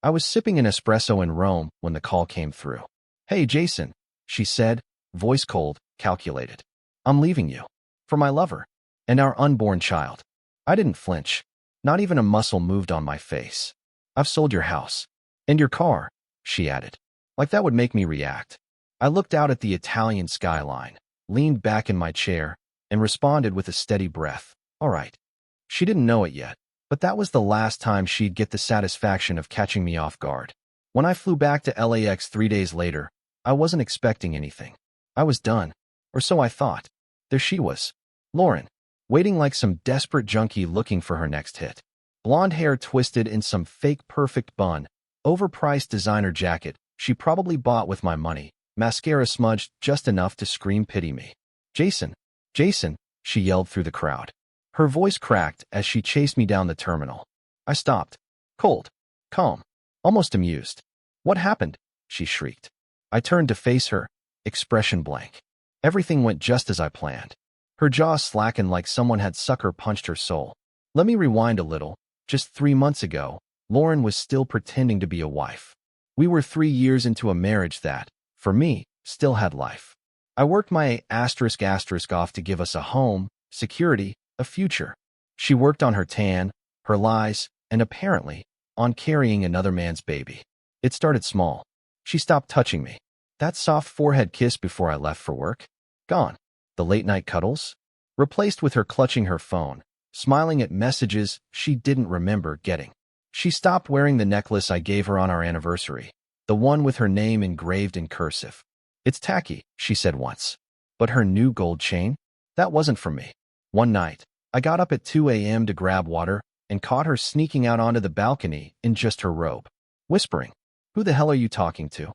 I was sipping an espresso in Rome when the call came through. "Hey, Jason," she said, voice cold, calculated. "I'm leaving you. For my lover. And our unborn child." I didn't flinch. Not even a muscle moved on my face. "I've sold your house. And your car," she added. Like that would make me react. I looked out at the Italian skyline, leaned back in my chair, and responded with a steady breath. "All right." She didn't know it yet, but that was the last time she'd get the satisfaction of catching me off guard. When I flew back to LAX 3 days later, I wasn't expecting anything. I was done. Or so I thought. There she was. Lauren, waiting like some desperate junkie looking for her next hit. Blonde hair twisted in some fake perfect bun, overpriced designer jacket she probably bought with my money, mascara smudged just enough to scream pity me. "Jason, Jason," she yelled through the crowd. Her voice cracked as she chased me down the terminal. I stopped. Cold. Calm. Almost amused. "What happened?" she shrieked. I turned to face her, expression blank. Everything went just as I planned. Her jaw slackened like someone had sucker punched her soul. Let me rewind a little. Just 3 months ago, Lauren was still pretending to be a wife. We were 3 years into a marriage that, for me, still had life. I worked my asterisk off to give us a home, security, a future. She worked on her tan, her lies, and apparently, on carrying another man's baby. It started small. She stopped touching me. That soft forehead kiss before I left for work? Gone. The late-night cuddles? Replaced with her clutching her phone, smiling at messages she didn't remember getting. She stopped wearing the necklace I gave her on our anniversary, the one with her name engraved in cursive. "It's tacky," she said once. But her new gold chain? That wasn't for me. One night, I got up at 2 a.m. to grab water and caught her sneaking out onto the balcony in just her robe, whispering, "Who the hell are you talking to?"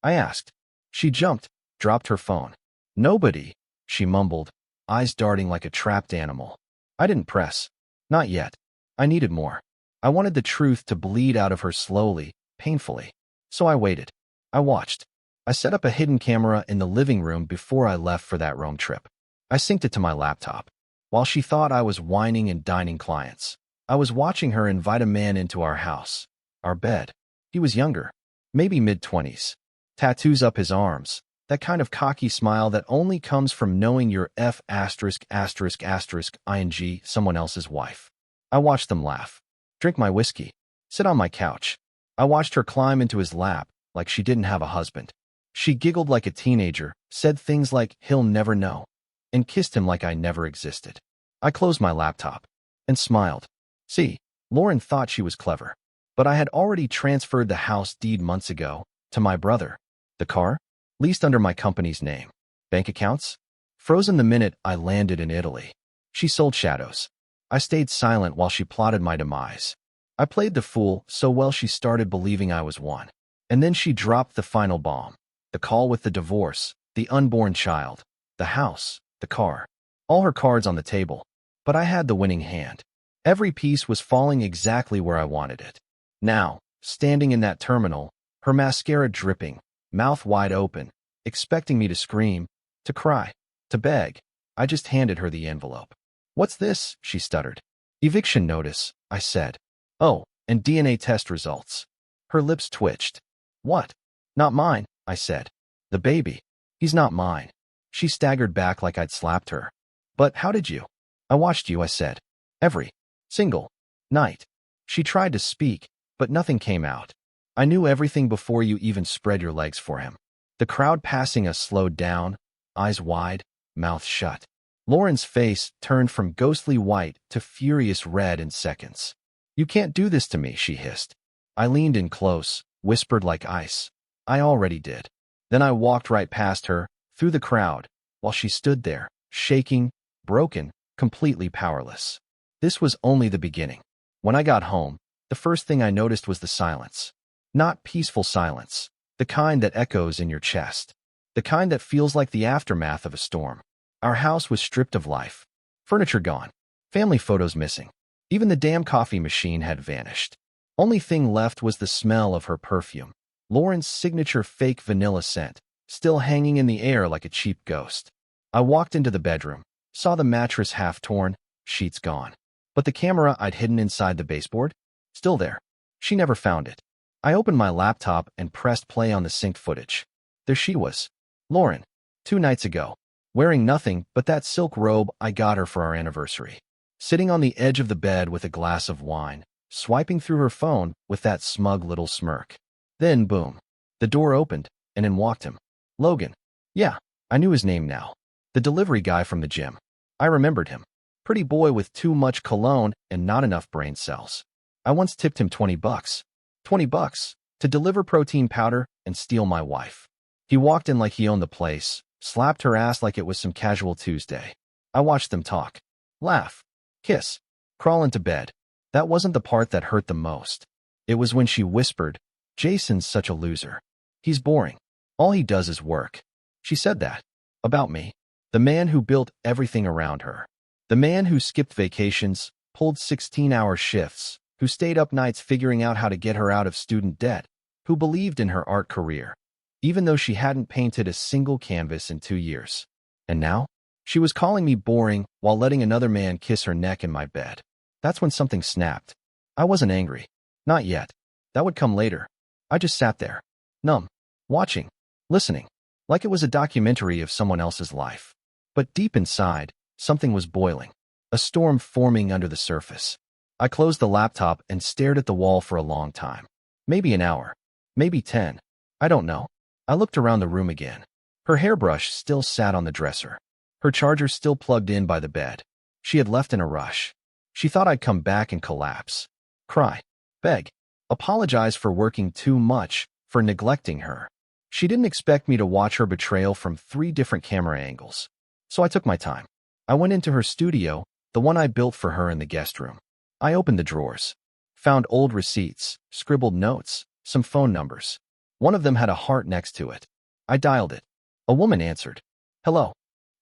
I asked. She jumped, dropped her phone. "Nobody," she mumbled, eyes darting like a trapped animal. I didn't press. Not yet. I needed more. I wanted the truth to bleed out of her slowly, painfully. So I waited. I watched. I set up a hidden camera in the living room before I left for that Rome trip. I synced it to my laptop. While she thought I was whining and dining clients, I was watching her invite a man into our house, our bed. He was younger, maybe mid-20s. Tattoos up his arms, that kind of cocky smile that only comes from knowing you're ing someone else's wife. I watched them laugh, drink my whiskey, sit on my couch. I watched her climb into his lap like she didn't have a husband. She giggled like a teenager, said things like, "He'll never know," and kissed him like I never existed. I closed my laptop and smiled. See, Lauren thought she was clever, but I had already transferred the house deed months ago to my brother. The car? Leased under my company's name. Bank accounts? Frozen the minute I landed in Italy. She sold shadows. I stayed silent while she plotted my demise. I played the fool so well she started believing I was one. And then she dropped the final bomb. The call with the divorce, the unborn child, the house, the car. All her cards on the table. But I had the winning hand. Every piece was falling exactly where I wanted it. Now, standing in that terminal, her mascara dripping, mouth wide open, expecting me to scream, to cry, to beg, I just handed her the envelope. "What's this?" she stuttered. "Eviction notice," I said. "Oh, and DNA test results." Her lips twitched. "What?" "Not mine," I said. "The baby. He's not mine." She staggered back like I'd slapped her. "But how did you?" "I watched you," I said. "Every single night." She tried to speak, but nothing came out. "I knew everything before you even spread your legs for him." The crowd passing us slowed down, eyes wide, mouth shut. Lauren's face turned from ghostly white to furious red in seconds. "You can't do this to me," she hissed. I leaned in close, whispered like ice. "I already did." Then I walked right past her, through the crowd, while she stood there, shaking, broken, completely powerless. This was only the beginning. When I got home, the first thing I noticed was the silence. Not peaceful silence, the kind that echoes in your chest, the kind that feels like the aftermath of a storm. Our house was stripped of life. Furniture gone. Family photos missing. Even the damn coffee machine had vanished. Only thing left was the smell of her perfume. Lauren's signature fake vanilla scent, still hanging in the air like a cheap ghost. I walked into the bedroom, saw the mattress half torn, sheets gone. But the camera I'd hidden inside the baseboard? Still there. She never found it. I opened my laptop and pressed play on the synced footage. There she was. Lauren. 2 nights ago. Wearing nothing but that silk robe I got her for our anniversary. Sitting on the edge of the bed with a glass of wine, swiping through her phone with that smug little smirk. Then, boom. The door opened, and in walked him. Logan. Yeah, I knew his name now. The delivery guy from the gym. I remembered him. Pretty boy with too much cologne and not enough brain cells. I once tipped him $20. $20 to deliver protein powder and steal my wife. He walked in like he owned the place, slapped her ass like it was some casual Tuesday. I watched them talk, laugh, kiss, crawl into bed. That wasn't the part that hurt the most. It was when she whispered, "Jason's such a loser. He's boring. All he does is work." She said that. About me. The man who built everything around her. The man who skipped vacations, pulled 16-hour shifts, who stayed up nights figuring out how to get her out of student debt, who believed in her art career, even though she hadn't painted a single canvas in 2 years. And now, she was calling me boring while letting another man kiss her neck in my bed. That's when something snapped. I wasn't angry. Not yet. That would come later. I just sat there, numb, watching, listening, like it was a documentary of someone else's life. But deep inside, something was boiling, a storm forming under the surface. I closed the laptop and stared at the wall for a long time. Maybe an hour. Maybe 10. I don't know. I looked around the room again. Her hairbrush still sat on the dresser. Her charger still plugged in by the bed. She had left in a rush. She thought I'd come back and collapse. Cry. Beg. Apologize for working too much, for neglecting her. She didn't expect me to watch her betrayal from 3 different camera angles. So I took my time. I went into her studio, the one I built for her in the guest room. I opened the drawers. Found old receipts, scribbled notes, some phone numbers. One of them had a heart next to it. I dialed it. A woman answered. "Hello.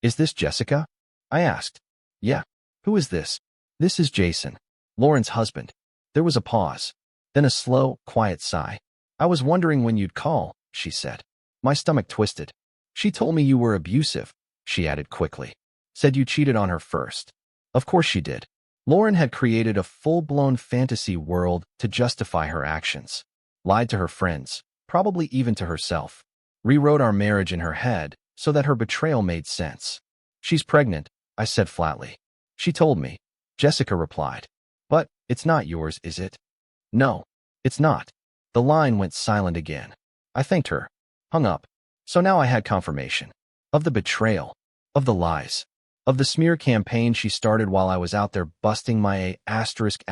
Is this Jessica?" I asked. "Yeah. Who is this?" "This is Jason, Lauren's husband." There was a pause. Then a slow, quiet sigh. "I was wondering when you'd call," she said. My stomach twisted. "She told me you were abusive," she added quickly. "Said you cheated on her first." Of course she did. Lauren had created a full-blown fantasy world to justify her actions. Lied to her friends, probably even to herself. Rewrote our marriage in her head so that her betrayal made sense. "She's pregnant," I said flatly. "She told me." Jessica replied. "But it's not yours, is it?" "No, it's not." The line went silent again. I thanked her. Hung up. So now I had confirmation. Of the betrayal. Of the lies. Of the smear campaign she started while I was out there busting my asterisk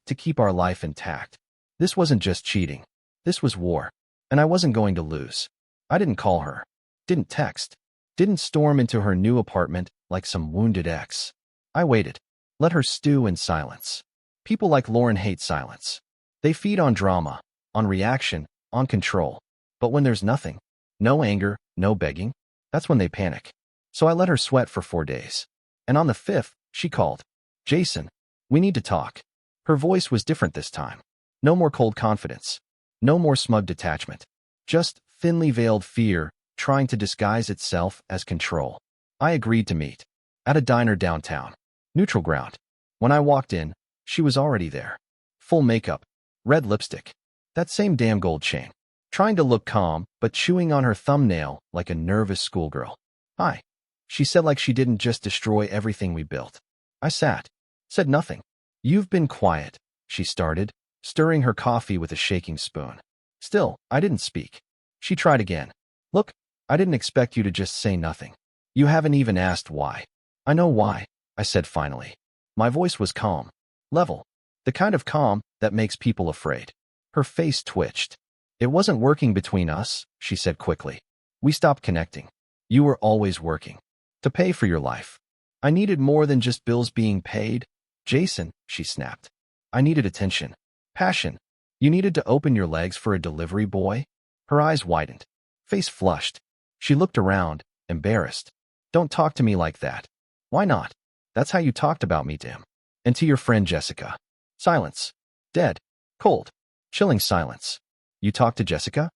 to keep our life intact. This wasn't just cheating. This was war. And I wasn't going to lose. I didn't call her. Didn't text. Didn't storm into her new apartment like some wounded ex. I waited. Let her stew in silence. People like Lauren hate silence. They feed on drama, on reaction, on control. But when there's nothing, no anger, no begging, that's when they panic. So I let her sweat for 4 days. And on the 5th, she called. "Jason, we need to talk." Her voice was different this time. No more cold confidence. No more smug detachment. Just thinly veiled fear trying to disguise itself as control. I agreed to meet. At a diner downtown. Neutral ground. When I walked in, she was already there. Full makeup. Red lipstick. That same damn gold chain. Trying to look calm, but chewing on her thumbnail like a nervous schoolgirl. "Hi," she said like she didn't just destroy everything we built. I sat. Said nothing. "You've been quiet," she started, stirring her coffee with a shaking spoon. Still, I didn't speak. She tried again. "Look, I didn't expect you to just say nothing. You haven't even asked why." "I know why," I said finally. My voice was calm. Level. The kind of calm that makes people afraid. Her face twitched. "It wasn't working between us," she said quickly. "We stopped connecting. You were always working. To pay for your life. I needed more than just bills being paid." "Jason," she snapped. "I needed attention. Passion. You needed to open your legs for a delivery boy?" Her eyes widened. Face flushed. She looked around, embarrassed. "Don't talk to me like that." "Why not? That's how you talked about me to him. And to your friend Jessica." Silence. Dead. Cold. Chilling silence. "You talk to Jessica?"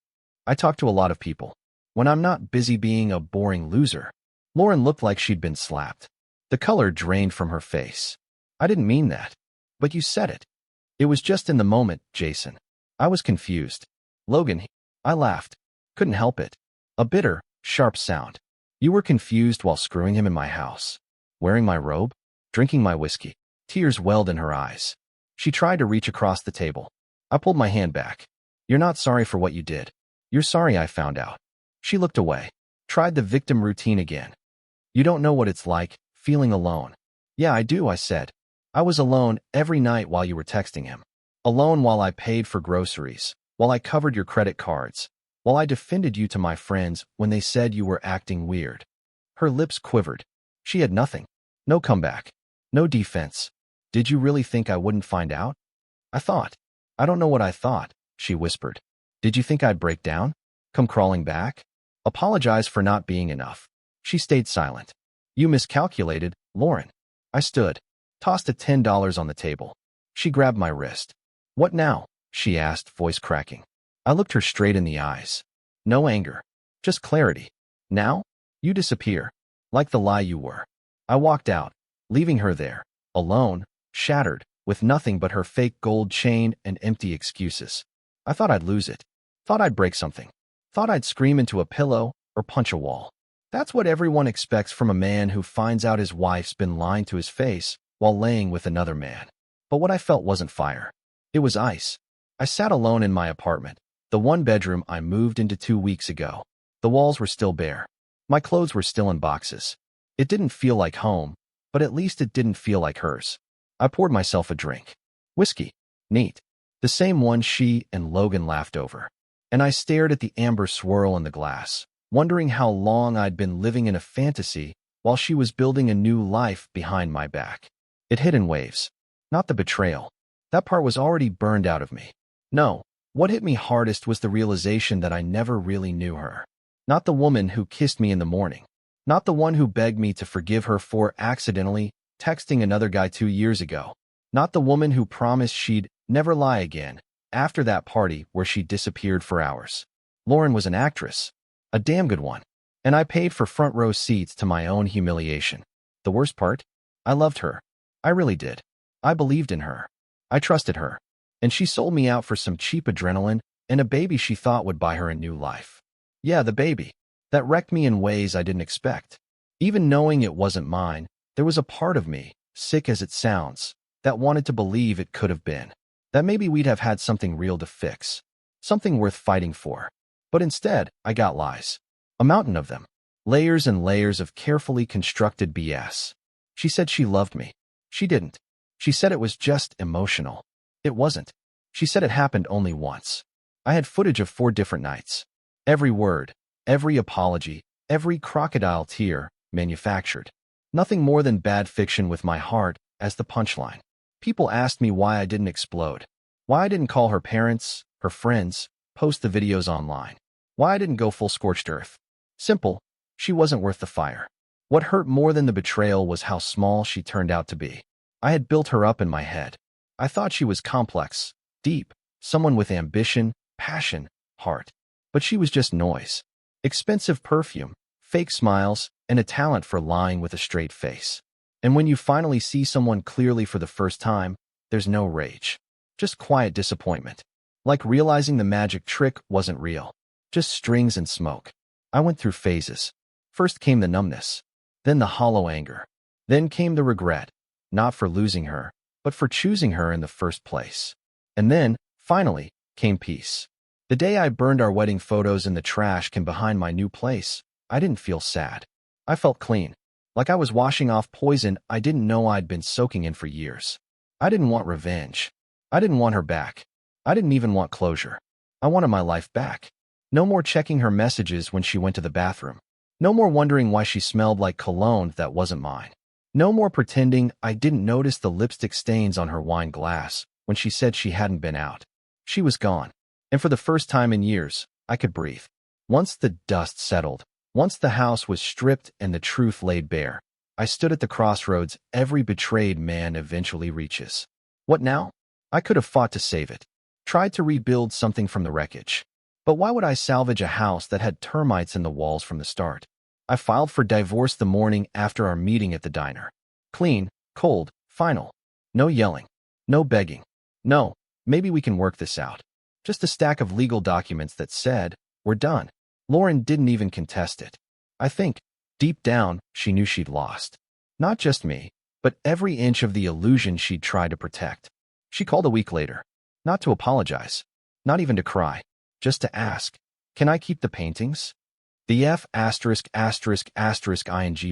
"I talk to a lot of people. When I'm not busy being a boring loser." Lauren looked like she'd been slapped. The color drained from her face. "I didn't mean that. But you said it. It was just in the moment, Jason. I was confused. Logan, I laughed. Couldn't help it. A bitter, sharp sound. You were confused while screwing him in my house. Wearing my robe? Drinking my whiskey. Tears welled in her eyes. She tried to reach across the table. I pulled my hand back. You're not sorry for what you did. You're sorry I found out. She looked away. Tried the victim routine again. You don't know what it's like, feeling alone. Yeah, I do, I said. I was alone every night while you were texting him. Alone while I paid for groceries, while I covered your credit cards, while I defended you to my friends when they said you were acting weird. Her lips quivered. She had nothing. No comeback. No defense. Did you really think I wouldn't find out? I thought. I don't know what I thought, she whispered. Did you think I'd break down? Come crawling back? Apologize for not being enough. She stayed silent. You miscalculated, Lauren. I stood. Tossed a $10 on the table. She grabbed my wrist. What now? She asked, voice cracking. I looked her straight in the eyes. No anger. Just clarity. Now? You disappear. Like the lie you were. I walked out, leaving her there, alone, shattered, with nothing but her fake gold chain and empty excuses. I thought I'd lose it. Thought I'd break something. Thought I'd scream into a pillow or punch a wall. That's what everyone expects from a man who finds out his wife's been lying to his face while laying with another man. But what I felt wasn't fire. It was ice. I sat alone in my apartment, the one bedroom I moved into 2 weeks ago. The walls were still bare. My clothes were still in boxes. It didn't feel like home, but at least it didn't feel like hers. I poured myself a drink. Whiskey. Neat. The same one she and Logan laughed over. And I stared at the amber swirl in the glass, wondering how long I'd been living in a fantasy while she was building a new life behind my back. It hit in waves. Not the betrayal. That part was already burned out of me. No, what hit me hardest was the realization that I never really knew her. Not the woman who kissed me in the morning. Not the one who begged me to forgive her for accidentally texting another guy 2 years ago. Not the woman who promised she'd never lie again after that party where she disappeared for hours. Lauren was an actress. A damn good one. And I paid for front row seats to my own humiliation. The worst part? I loved her. I really did. I believed in her. I trusted her. And she sold me out for some cheap adrenaline and a baby she thought would buy her a new life. Yeah, the baby. That wrecked me in ways I didn't expect. Even knowing it wasn't mine, there was a part of me, sick as it sounds, that wanted to believe it could have been. That maybe we'd have had something real to fix. Something worth fighting for. But instead, I got lies. A mountain of them. Layers and layers of carefully constructed BS. She said she loved me. She didn't. She said it was just emotional. It wasn't. She said it happened only once. I had footage of 4 different nights. Every word, every apology, every crocodile tear, manufactured. Nothing more than bad fiction with my heart as the punchline. People asked me why I didn't explode. Why I didn't call her parents, her friends, post the videos online. Why I didn't go full scorched earth. Simple. She wasn't worth the fire. What hurt more than the betrayal was how small she turned out to be. I had built her up in my head. I thought she was complex, deep, someone with ambition, passion, heart. But she was just noise. Expensive perfume, fake smiles, and a talent for lying with a straight face. And when you finally see someone clearly for the first time, there's no rage. Just quiet disappointment. Like realizing the magic trick wasn't real. Just strings and smoke. I went through phases. First came the numbness. Then the hollow anger. Then came the regret. Not for losing her, but for choosing her in the first place. And then, finally, came peace. The day I burned our wedding photos in the trash can behind my new place, I didn't feel sad. I felt clean. Like I was washing off poison I didn't know I'd been soaking in for years. I didn't want revenge. I didn't want her back. I didn't even want closure. I wanted my life back. No more checking her messages when she went to the bathroom. No more wondering why she smelled like cologne that wasn't mine. No more pretending I didn't notice the lipstick stains on her wine glass when she said she hadn't been out. She was gone. And for the first time in years, I could breathe. Once the dust settled, once the house was stripped and the truth laid bare, I stood at the crossroads every betrayed man eventually reaches. What now? I could have fought to save it. Tried to rebuild something from the wreckage. But why would I salvage a house that had termites in the walls from the start? I filed for divorce the morning after our meeting at the diner. Clean, cold, final. No yelling. No begging. No, maybe we can work this out. Just a stack of legal documents that said, "We're done." Lauren didn't even contest it. I think, deep down, she knew she'd lost. Not just me, but every inch of the illusion she'd tried to protect. She called a week later. Not to apologize. Not even to cry. Just to ask, "Can I keep the paintings?" The *****ing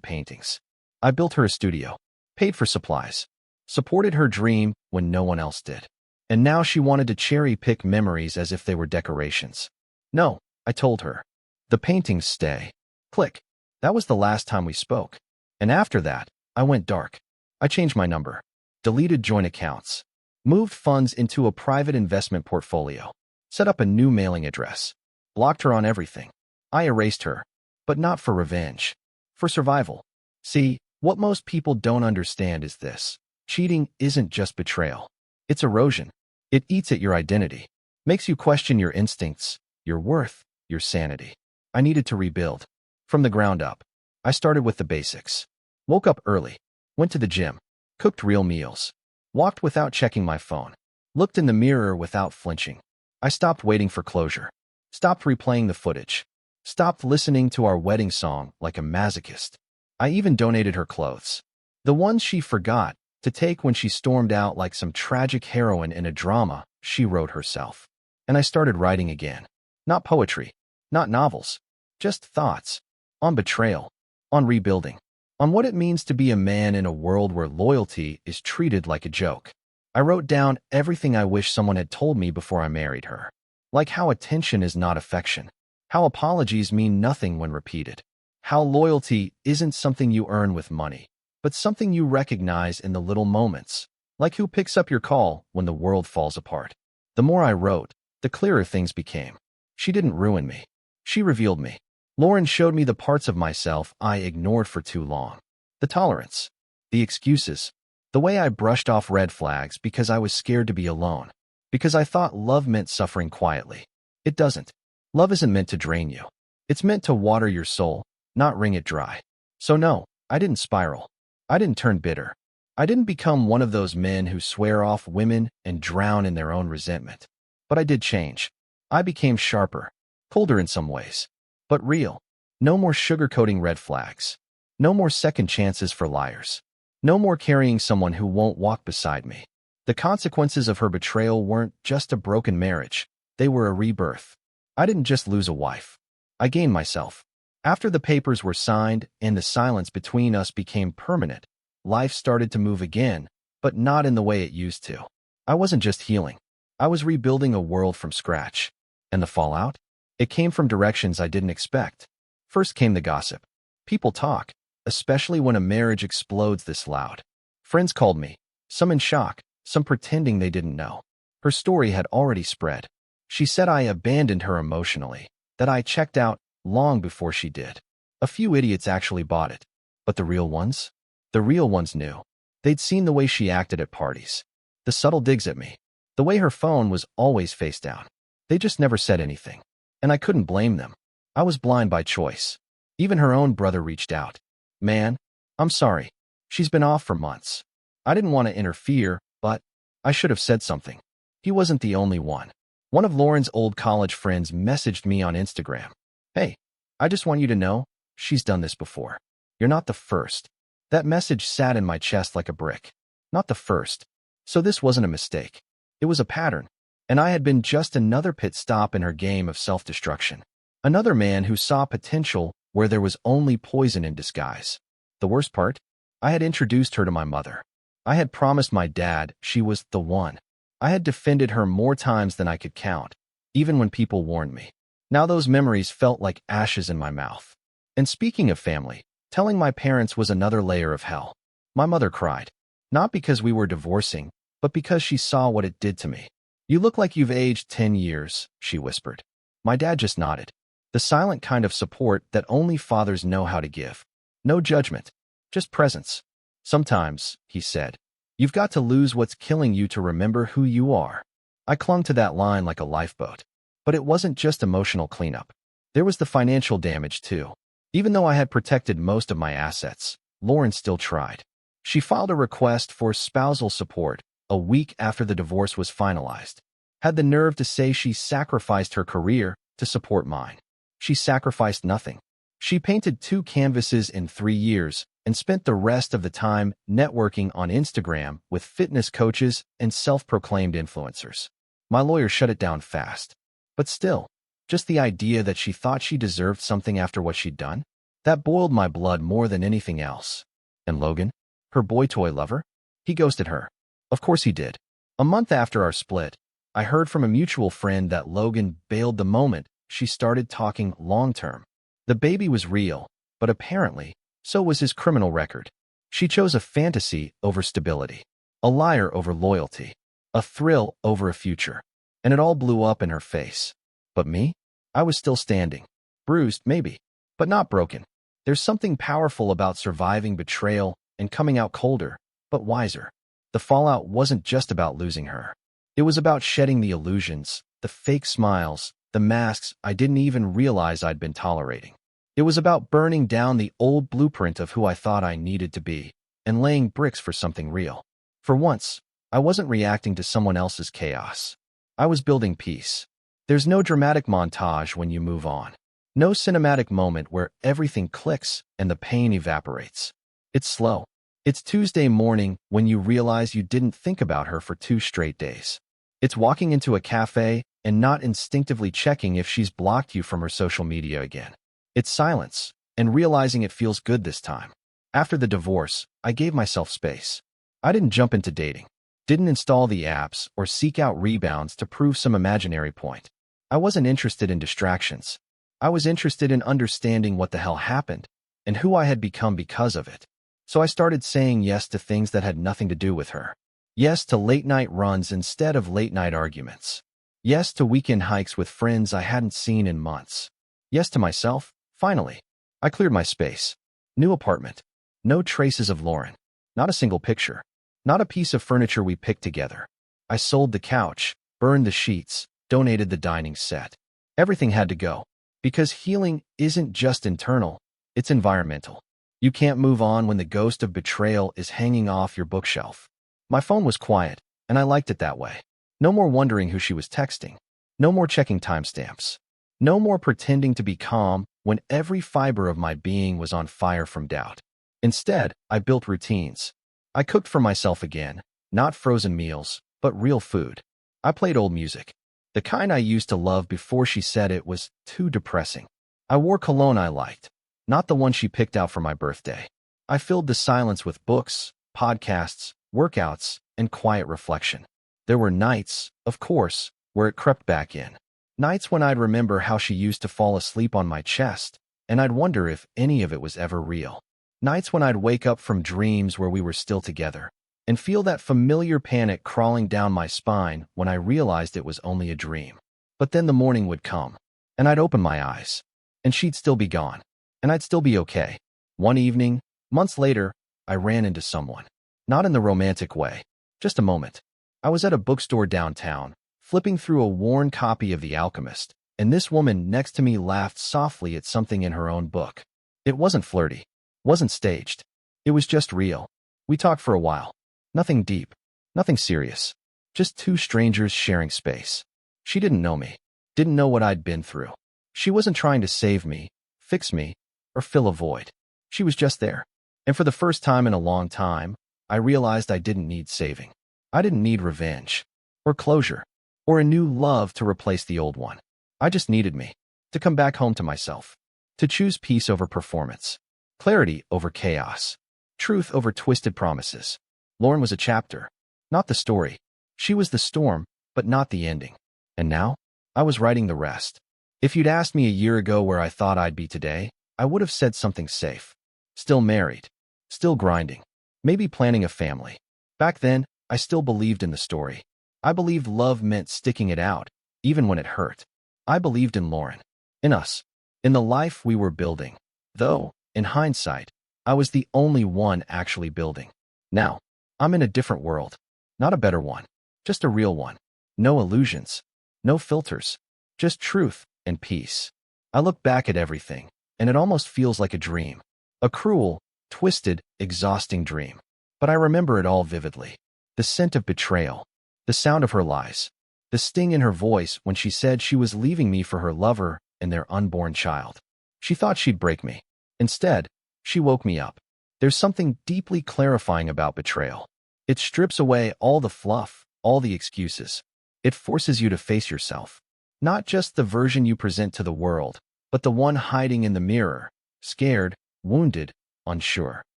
paintings. I built her a studio. Paid for supplies. Supported her dream when no one else did. And now she wanted to cherry-pick memories as if they were decorations. No, I told her. The paintings stay. Click. That was the last time we spoke. And after that, I went dark. I changed my number. Deleted joint accounts. Moved funds into a private investment portfolio. Set up a new mailing address. Blocked her on everything. I erased her. But not for revenge. For survival. See, what most people don't understand is this. Cheating isn't just betrayal. It's erosion. It eats at your identity. Makes you question your instincts, your worth, your sanity. I needed to rebuild. From the ground up. I started with the basics. Woke up early. Went to the gym. Cooked real meals. Walked without checking my phone. Looked in the mirror without flinching. I stopped waiting for closure. Stopped replaying the footage. Stopped listening to our wedding song like a masochist. I even donated her clothes. The ones she forgot to take when she stormed out like some tragic heroine in a drama she wrote herself. And I started writing again. Not poetry. Not novels. Just thoughts. On betrayal. On rebuilding. On what it means to be a man in a world where loyalty is treated like a joke. I wrote down everything I wish someone had told me before I married her. Like how attention is not affection. How apologies mean nothing when repeated. How loyalty isn't something you earn with money, but something you recognize in the little moments. Like who picks up your call when the world falls apart. The more I wrote, the clearer things became. She didn't ruin me. She revealed me. Lauren showed me the parts of myself I ignored for too long. The tolerance. The excuses. The way I brushed off red flags because I was scared to be alone. Because I thought love meant suffering quietly. It doesn't. Love isn't meant to drain you. It's meant to water your soul, not wring it dry. So no, I didn't spiral. I didn't turn bitter. I didn't become one of those men who swear off women and drown in their own resentment. But I did change. I became sharper, colder in some ways, but real. No more sugarcoating red flags. No more second chances for liars. No more carrying someone who won't walk beside me. The consequences of her betrayal weren't just a broken marriage. They were a rebirth. I didn't just lose a wife. I gained myself. After the papers were signed and the silence between us became permanent, life started to move again, but not in the way it used to. I wasn't just healing. I was rebuilding a world from scratch. And the fallout? It came from directions I didn't expect. First came the gossip. People talk, especially when a marriage explodes this loud. Friends called me, some in shock, some pretending they didn't know. Her story had already spread. She said I abandoned her emotionally, that I checked out long before she did. A few idiots actually bought it. But the real ones? The real ones knew. They'd seen the way she acted at parties. The subtle digs at me. The way her phone was always face down. They just never said anything. And I couldn't blame them. I was blind by choice. Even her own brother reached out. "Man, I'm sorry. She's been off for months. I didn't want to interfere, but I should have said something." He wasn't the only one. One of Lauren's old college friends messaged me on Instagram. "Hey, I just want you to know, she's done this before. You're not the first." That message sat in my chest like a brick. Not the first. So this wasn't a mistake. It was a pattern. And I had been just another pit stop in her game of self-destruction. Another man who saw potential where there was only poison in disguise. The worst part? I had introduced her to my mother. I had promised my dad she was the one. I had defended her more times than I could count, even when people warned me. Now those memories felt like ashes in my mouth. And speaking of family, telling my parents was another layer of hell. My mother cried. Not because we were divorcing, but because she saw what it did to me. "You look like you've aged 10 years, she whispered. My dad just nodded. The silent kind of support that only fathers know how to give. No judgment, just presence. "Sometimes," he said, "you've got to lose what's killing you to remember who you are." I clung to that line like a lifeboat. But it wasn't just emotional cleanup. There was the financial damage too. Even though I had protected most of my assets, Lauren still tried. She filed a request for spousal support a week after the divorce was finalized. had the nerve to say she sacrificed her career to support mine. She sacrificed nothing. She painted 2 canvases in 3 years and spent the rest of the time networking on Instagram with fitness coaches and self-proclaimed influencers. My lawyer shut it down fast. But still, just the idea that she thought she deserved something after what she'd done, that boiled my blood more than anything else. And Logan, her boy toy lover, he ghosted her. Of course he did. A month after our split, I heard from a mutual friend that Logan bailed the moment she started talking long-term. The baby was real, but apparently, so was his criminal record. She chose a fantasy over stability, a liar over loyalty, a thrill over a future, and it all blew up in her face. But me? I was still standing. Bruised, maybe, but not broken. There's something powerful about surviving betrayal and coming out colder, but wiser. The fallout wasn't just about losing her. It was about shedding the illusions, the fake smiles, the masks I didn't even realize I'd been tolerating. It was about burning down the old blueprint of who I thought I needed to be and laying bricks for something real. For once, I wasn't reacting to someone else's chaos. I was building peace. There's no dramatic montage when you move on. No cinematic moment where everything clicks and the pain evaporates. It's slow. It's Tuesday morning when you realize you didn't think about her for 2 straight days. It's walking into a cafe and not instinctively checking if she's blocked you from her social media again. It's silence, and realizing it feels good this time. After the divorce, I gave myself space. I didn't jump into dating, didn't install the apps or seek out rebounds to prove some imaginary point. I wasn't interested in distractions. I was interested in understanding what the hell happened and who I had become because of it. So I started saying yes to things that had nothing to do with her. Yes to late-night runs instead of late-night arguments. Yes to weekend hikes with friends I hadn't seen in months. Yes to myself, finally. I cleared my space. New apartment. No traces of Lauren. Not a single picture. Not a piece of furniture we picked together. I sold the couch, burned the sheets, donated the dining set. Everything had to go. Because healing isn't just internal, it's environmental. You can't move on when the ghost of betrayal is hanging off your bookshelf. My phone was quiet, and I liked it that way. No more wondering who she was texting. No more checking timestamps. No more pretending to be calm when every fiber of my being was on fire from doubt. Instead, I built routines. I cooked for myself again, not frozen meals, but real food. I played old music, the kind I used to love before she said it was too depressing. I wore cologne I liked, not the one she picked out for my birthday. I filled the silence with books, podcasts, workouts, and quiet reflection. There were nights, of course, where it crept back in. Nights when I'd remember how she used to fall asleep on my chest, and I'd wonder if any of it was ever real. Nights when I'd wake up from dreams where we were still together, and feel that familiar panic crawling down my spine when I realized it was only a dream. But then the morning would come, and I'd open my eyes, and she'd still be gone, and I'd still be okay. One evening, months later, I ran into someone. Not in the romantic way, just a moment. I was at a bookstore downtown, flipping through a worn copy of The Alchemist, and this woman next to me laughed softly at something in her own book. It wasn't flirty, wasn't staged. It was just real. We talked for a while. Nothing deep, nothing serious. Just 2 strangers sharing space. She didn't know me, didn't know what I'd been through. She wasn't trying to save me, fix me, or fill a void. She was just there. And for the first time in a long time, I realized I didn't need saving. I didn't need revenge, or closure, or a new love to replace the old one. I just needed me, to come back home to myself, to choose peace over performance, clarity over chaos, truth over twisted promises. Lauren was a chapter, not the story. She was the storm, but not the ending. And now, I was writing the rest. If you'd asked me a year ago where I thought I'd be today, I would have said something safe. Still married, still grinding, maybe planning a family. Back then, I still believed in the story. I believed love meant sticking it out, even when it hurt. I believed in Lauren, in us, in the life we were building. Though, in hindsight, I was the only one actually building. Now, I'm in a different world. Not a better one, just a real one. No illusions, no filters, just truth and peace. I look back at everything, and it almost feels like a dream. A cruel, twisted, exhausting dream. But I remember it all vividly. The scent of betrayal, the sound of her lies, The sting in her voice when she said she was leaving me for her lover and their unborn child. She thought she'd break me. Instead, she woke me up. There's something deeply clarifying about betrayal. It strips away all the fluff, all the excuses. It forces you to face yourself. Not just the version you present to the world, but the one hiding in the mirror, scared, wounded, unsure.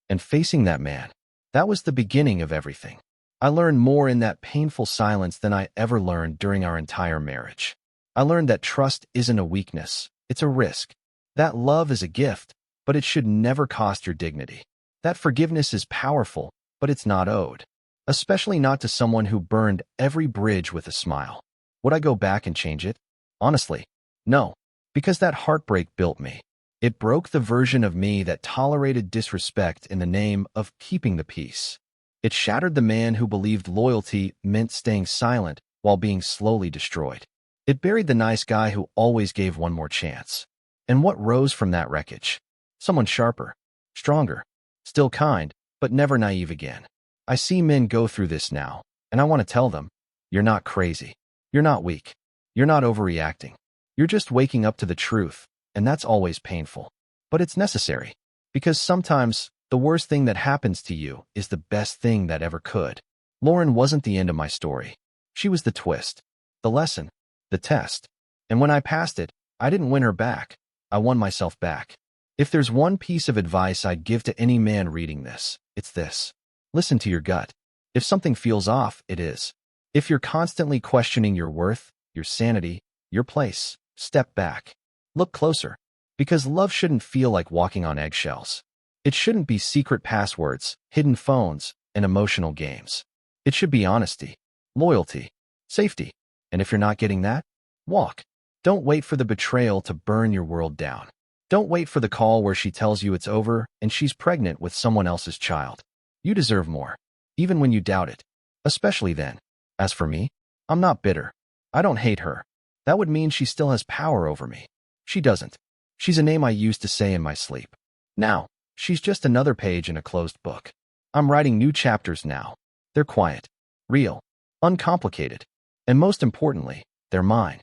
And facing that man, that was the beginning of everything. I learned more in that painful silence than I ever learned during our entire marriage. I learned that trust isn't a weakness, it's a risk. That love is a gift, but it should never cost your dignity. That forgiveness is powerful, but it's not owed. Especially not to someone who burned every bridge with a smile. Would I go back and change it? Honestly, no. Because that heartbreak built me. It broke the version of me that tolerated disrespect in the name of keeping the peace. It shattered the man who believed loyalty meant staying silent while being slowly destroyed. It buried the nice guy who always gave one more chance. And what rose from that wreckage? Someone sharper, stronger, still kind, but never naive again. I see men go through this now, and I want to tell them, you're not crazy. You're not weak. You're not overreacting. You're just waking up to the truth, and that's always painful. But it's necessary, because sometimes the worst thing that happens to you is the best thing that ever could. Lauren wasn't the end of my story. She was the twist, the lesson, the test. And when I passed it, I didn't win her back. I won myself back. If there's one piece of advice I'd give to any man reading this, it's this. Listen to your gut. If something feels off, it is. If you're constantly questioning your worth, your sanity, your place, step back. Look closer. Because love shouldn't feel like walking on eggshells. It shouldn't be secret passwords, hidden phones, and emotional games. It should be honesty, loyalty, safety. And if you're not getting that, walk. Don't wait for the betrayal to burn your world down. Don't wait for the call where she tells you it's over and she's pregnant with someone else's child. You deserve more, even when you doubt it, especially then. As for me, I'm not bitter. I don't hate her. That would mean she still has power over me. She doesn't. She's a name I used to say in my sleep. Now, she's just another page in a closed book. I'm writing new chapters now. They're quiet, real, uncomplicated, and most importantly, they're mine.